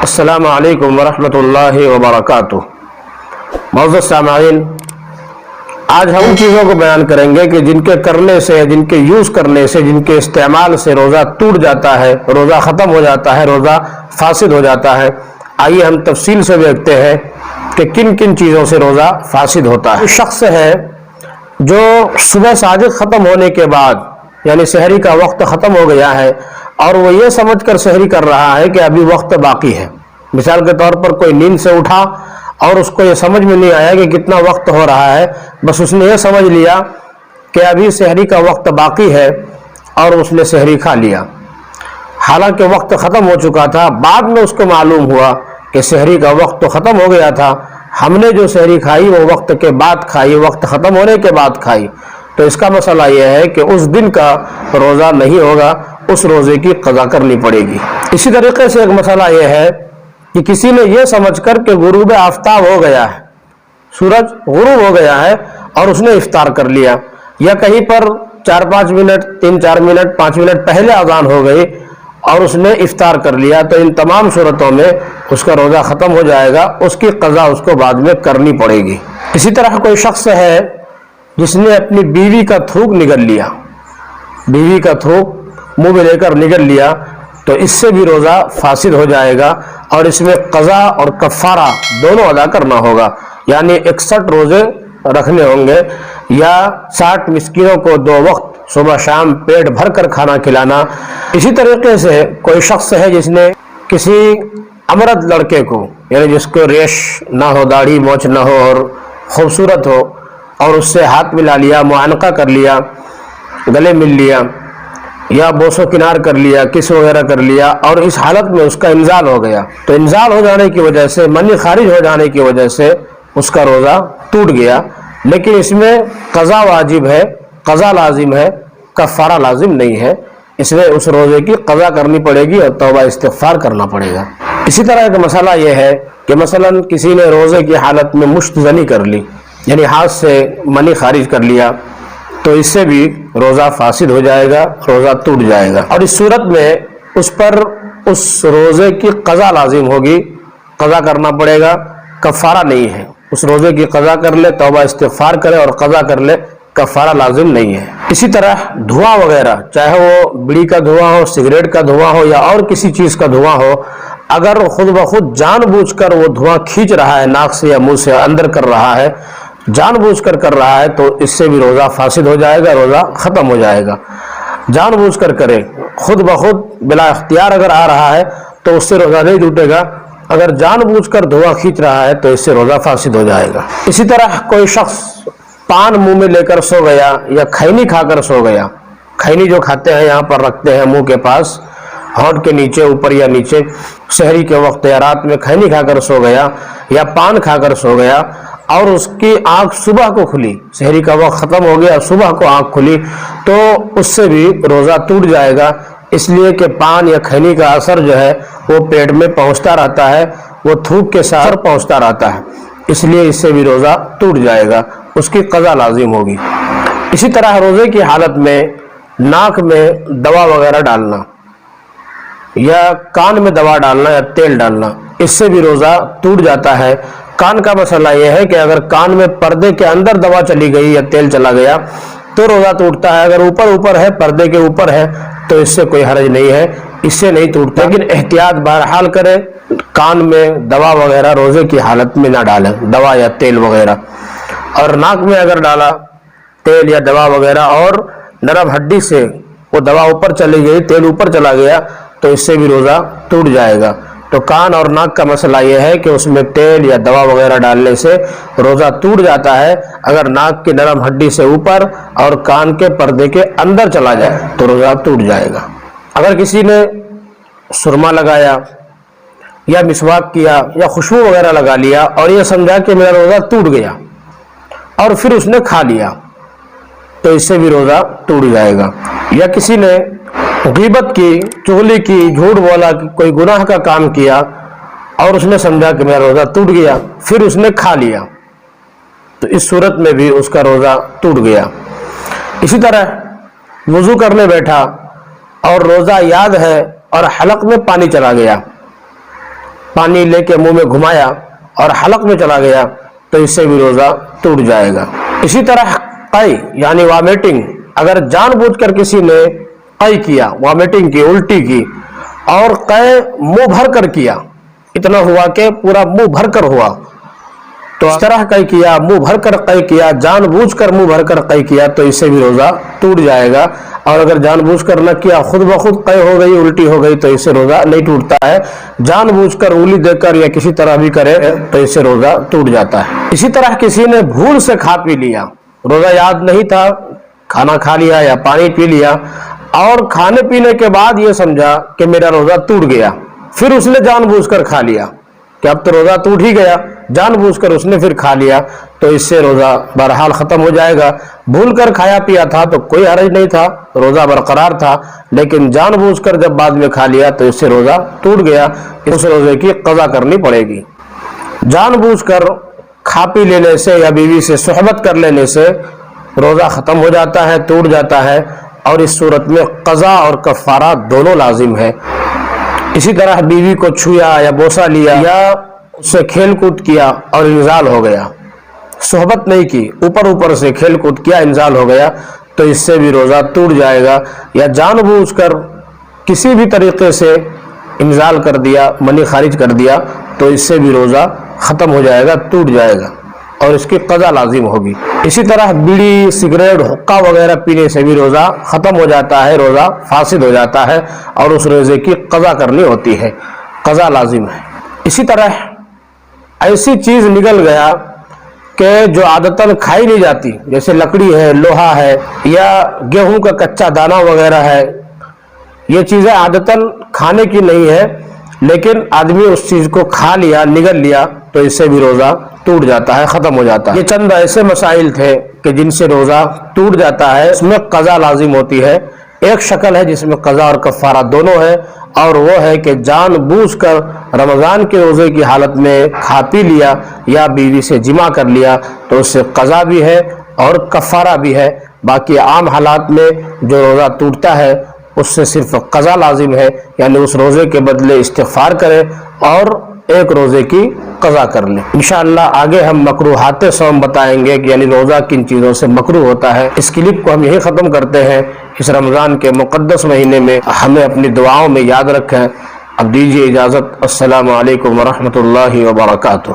السلام علیکم ورحمۃ اللہ وبرکاتہ۔ معزز سامعین، آج ہم ان چیزوں کو بیان کریں گے کہ جن کے کرنے سے، جن کے یوز کرنے سے، جن کے استعمال سے روزہ ٹوٹ جاتا ہے، روزہ ختم ہو جاتا ہے، روزہ فاسد ہو جاتا ہے۔ آئیے ہم تفصیل سے دیکھتے ہیں کہ کن کن چیزوں سے روزہ فاسد ہوتا ہے۔ شخص ہے جو صبح صادق ختم ہونے کے بعد، یعنی سحری کا وقت ختم ہو گیا ہے اور وہ یہ سمجھ کر سحری کر رہا ہے کہ ابھی وقت باقی ہے۔ مثال کے طور پر کوئی نیند سے اٹھا اور اس کو یہ سمجھ میں نہیں آیا کہ کتنا وقت ہو رہا ہے، بس اس نے یہ سمجھ لیا کہ ابھی سحری کا وقت باقی ہے اور اس نے سحری کھا لیا، حالانکہ وقت ختم ہو چکا تھا۔ بعد میں اس کو معلوم ہوا کہ سحری کا وقت تو ختم ہو گیا تھا، ہم نے جو سحری کھائی وہ وقت کے بعد کھائی، وقت ختم ہونے کے بعد کھائی۔ تو اس کا مسئلہ یہ ہے کہ اس دن کا روزہ نہیں ہوگا، اس روزے کی قضا کرنی پڑے گی۔ اسی طریقے سے ایک مسئلہ یہ ہے کہ کسی نے یہ سمجھ کر کہ غروب آفتاب ہو گیا ہے، سورج غروب ہو گیا ہے اور اس نے افطار کر لیا، یا کہیں پر 4-5 منٹ، 3-4 منٹ، 5 منٹ پہلے اذان ہو گئی اور اس نے افطار کر لیا، تو ان تمام صورتوں میں اس کا روزہ ختم ہو جائے گا، اس کی قضا اس کو بعد میں کرنی پڑے گی۔ اسی طرح کوئی شخص ہے جس نے اپنی بیوی کا تھوک نگل لیا، بیوی کا تھوک منہ میں لے کر نگل لیا، تو اس سے بھی روزہ فاسد ہو جائے گا اور اس میں قضا اور کفارہ دونوں ادا کرنا ہوگا، یعنی 61 روزے رکھنے ہوں گے، یا 60 مسکینوں کو 2 وقت صبح شام پیٹ بھر کر کھانا کھلانا۔ اسی طریقے سے کوئی شخص ہے جس نے کسی امرد لڑکے کو، یعنی جس کو ریش نہ ہو، داڑھی موچ نہ ہو اور خوبصورت ہو، اور اس سے ہاتھ ملا لیا، معانقہ کر لیا، گلے مل لیا، یا بوس و کنار کر لیا، کس وغیرہ کر لیا، اور اس حالت میں اس کا انزال ہو گیا، تو انزال ہو جانے کی وجہ سے، منی خارج ہو جانے کی وجہ سے اس کا روزہ ٹوٹ گیا، لیکن اس میں قضا واجب ہے، قضا لازم ہے، کفارہ لازم نہیں ہے، اس میں اس روزے کی قضا کرنی پڑے گی اور توبہ استغفار کرنا پڑے گا۔ اسی طرح ایک مسئلہ یہ ہے کہ مثلا کسی نے روزے کی حالت میں مشت زنی کر لی، یعنی ہاتھ سے منی خارج کر لیا، تو اس سے بھی روزہ فاسد ہو جائے گا، روزہ ٹوٹ جائے گا، اور اس صورت میں اس پر اس روزے کی قضا لازم ہوگی، قضا کرنا پڑے گا، کفارہ نہیں ہے۔ اس روزے کی قضا کر لے، توبہ استغفار کرے اور قضا کر لے، کفارہ لازم نہیں ہے۔ اسی طرح دھواں وغیرہ، چاہے وہ بیڑی کا دھواں ہو، سگریٹ کا دھواں ہو، یا اور کسی چیز کا دھواں ہو، اگر خود بخود جان بوجھ کر وہ دھواں کھینچ رہا ہے، ناک سے یا منہ سے اندر کر رہا ہے، جان بوجھ کر رہا ہے، تو اس سے بھی روزہ فاسد ہو جائے گا، روزہ ختم ہو جائے گا۔ جان بوجھ کر کرے، خود بخود بلا اختیار اگر آ رہا ہے تو اس سے روزہ نہیں ٹوٹے گا، اگر جان بوجھ کر دھواں کھینچ رہا ہے تو اس سے روزہ فاسد ہو جائے گا۔ اسی طرح کوئی شخص پان منہ میں لے کر سو گیا یا کھینی کھا کر سو گیا، کھینی جو کھاتے ہیں یہاں پر رکھتے ہیں منہ کے پاس، ہونٹ کے نیچے، اوپر یا نیچے، سحری کے وقت یا رات میں کھینی کھا کر سو گیا یا پان کھا کر سو گیا، اور اس کی آنکھ صبح کو کھلی، سحری کا وقت ختم ہو گیا، صبح کو آنکھ کھلی، تو اس سے بھی روزہ ٹوٹ جائے گا، اس لیے کہ پان یا کھینی کا اثر جو ہے وہ پیٹ میں پہنچتا رہتا ہے، وہ تھوک کے ساتھ پہنچتا رہتا ہے، اس لیے اس سے بھی روزہ ٹوٹ جائے گا، اس کی قضا لازم ہوگی۔ اسی طرح روزے کی حالت میں ناک میں دوا وغیرہ ڈالنا یا کان میں دوا ڈالنا یا تیل ڈالنا، اس سے بھی روزہ ٹوٹ جاتا ہے۔ کان کا مسئلہ یہ ہے کہ اگر کان میں پردے کے اندر دوا چلی گئی یا تیل چلا گیا تو روزہ ٹوٹتا ہے، اگر اوپر ہے، پردے کے اوپر ہے، تو اس سے کوئی حرج نہیں ہے، اس سے نہیں ٹوٹتا، لیکن احتیاط بہرحال کرے، کان میں دوا وغیرہ روزے کی حالت میں نہ ڈالیں، دوا یا تیل وغیرہ۔ اور ناک میں اگر ڈالا تیل یا دوا وغیرہ اور نرم ہڈی سے وہ دوا اوپر چلی گئی، تیل اوپر چلا گیا، تو اس سے بھی روزہ ٹوٹ جائے گا۔ تو کان اور ناک کا مسئلہ یہ ہے کہ اس میں تیل یا دوا وغیرہ ڈالنے سے روزہ ٹوٹ جاتا ہے، اگر ناک کی نرم ہڈی سے اوپر اور کان کے پردے کے اندر چلا جائے تو روزہ ٹوٹ جائے گا۔ اگر کسی نے سرما لگایا یا مسواک کیا یا خوشبو وغیرہ لگا لیا اور یہ سمجھا کہ میرا روزہ ٹوٹ گیا اور پھر اس نے کھا لیا، تو اس سے بھی روزہ ٹوٹ جائے گا۔ یا کسی نے غیبت کی، چغلی کی، جھوٹ بولا، کوئی گناہ کا کام کیا اور اس نے سمجھا کہ میرا روزہ ٹوٹ گیا، پھر اس نے کھا لیا، تو اس صورت میں بھی اس کا روزہ ٹوٹ گیا۔ اسی طرح وضو کرنے بیٹھا اور روزہ یاد ہے اور حلق میں پانی چلا گیا، پانی لے کے منہ میں گھمایا اور حلق میں چلا گیا تو اس سے بھی روزہ ٹوٹ جائے گا۔ اسی طرح قی یعنی وامیٹنگ، اگر جان بوجھ کر کسی نے قی کیا، وامیٹنگ کی، الٹی کی، اور قی منہ بھر کر کیا، اتنا ہوا کہ پورا منہ بھر کر ہوا، تو اس طرح قی کیا، منہ بھر کر قی کیا، جان بوجھ کر منہ بھر کر قی کیا تو اس سے بھی روزہ ٹوٹ جائے گا۔ اور اگر جان بوجھ کر نہ کیا، خود بخود قی ہو گئی، الٹی ہو گئی تو اس سے روزہ نہیں ٹوٹتا ہے۔ جان بوجھ کر انگلی دے کر یا کسی طرح بھی کرے تو اس سے روزہ ٹوٹ جاتا ہے۔ اسی طرح کسی نے بھول سے کھا پی لیا، روزہ یاد نہیں تھا، کھانا کھا لیا یا پانی پی لیا، اور کھانے پینے کے بعد یہ سمجھا کہ میرا روزہ ٹوٹ گیا، پھر اس نے جان بوجھ کر کھا لیا کہ اب تو روزہ ٹوٹ ہی گیا، جان بوجھ کر اس نے پھر کھا لیا تو اس سے روزہ بہرحال ختم ہو جائے گا۔ بھول کر کھایا پیا تھا تو کوئی حرج نہیں تھا، روزہ برقرار تھا، لیکن جان بوجھ کر جب بعد میں کھا لیا تو اس سے روزہ ٹوٹ گیا، اس روزے کی قضا کرنی پڑے گی۔ جان بوجھ کر کھا پی لینے سے یا بیوی سے صحبت کر لینے سے روزہ ختم ہو جاتا ہے، ٹوٹ جاتا ہے، اور اس صورت میں قضا اور کفارہ دونوں لازم ہے۔ اسی طرح بیوی کو چھویا یا بوسہ لیا یا اس سے کھیل کود کیا اور انزال ہو گیا، صحبت نہیں کی، اوپر اوپر سے کھیل کود کیا، انزال ہو گیا تو اس سے بھی روزہ ٹوٹ جائے گا۔ یا جان بوجھ کر کسی بھی طریقے سے انزال کر دیا، منی خارج کر دیا تو اس سے بھی روزہ ختم ہو جائے گا، ٹوٹ جائے گا اور اس کی قضا لازم ہوگی۔ اسی طرح بیڑی، سگریٹ، حقہ وغیرہ پینے سے بھی روزہ ختم ہو جاتا ہے، روزہ فاسد ہو جاتا ہے اور اس روزے کی قضا کرنی ہوتی ہے، قضا لازم ہے۔ اسی طرح ایسی چیز نگل گیا کہ جو عادتاً کھائی نہیں جاتی، جیسے لکڑی ہے، لوہا ہے، یا گیہوں کا کچا دانہ وغیرہ ہے، یہ چیزیں عادتاً کھانے کی نہیں ہے، لیکن آدمی اس چیز کو کھا لیا، نگل لیا تو اس سے بھی روزہ ٹوٹ جاتا ہے، ختم ہو جاتا ہے۔ یہ چند ایسے مسائل تھے کہ جن سے روزہ ٹوٹ جاتا ہے، اس میں قضا لازم ہوتی ہے۔ ایک شکل ہے جس میں قضا اور کفارہ دونوں ہے، اور وہ ہے کہ جان بوجھ کر رمضان کے روزے کی حالت میں کھا پی لیا یا بیوی سے جمع کر لیا تو اس سے قضا بھی ہے اور کفارہ بھی ہے۔ باقی عام حالات میں جو روزہ ٹوٹتا ہے اس سے صرف قضا لازم ہے، یعنی اس روزے کے بدلے استغفار کرے اور ایک روزے کی قضا کر لیں۔ انشاءاللہ آگے ہم مکروہات صوم بتائیں گے کہ یعنی روزہ کن چیزوں سے مکروہ ہوتا ہے۔ اس کلپ کو ہم یہی ختم کرتے ہیں۔ اس رمضان کے مقدس مہینے میں ہمیں اپنی دعاؤں میں یاد رکھیں۔ اب دیجیے اجازت، السلام علیکم ورحمۃ اللہ وبرکاتہ۔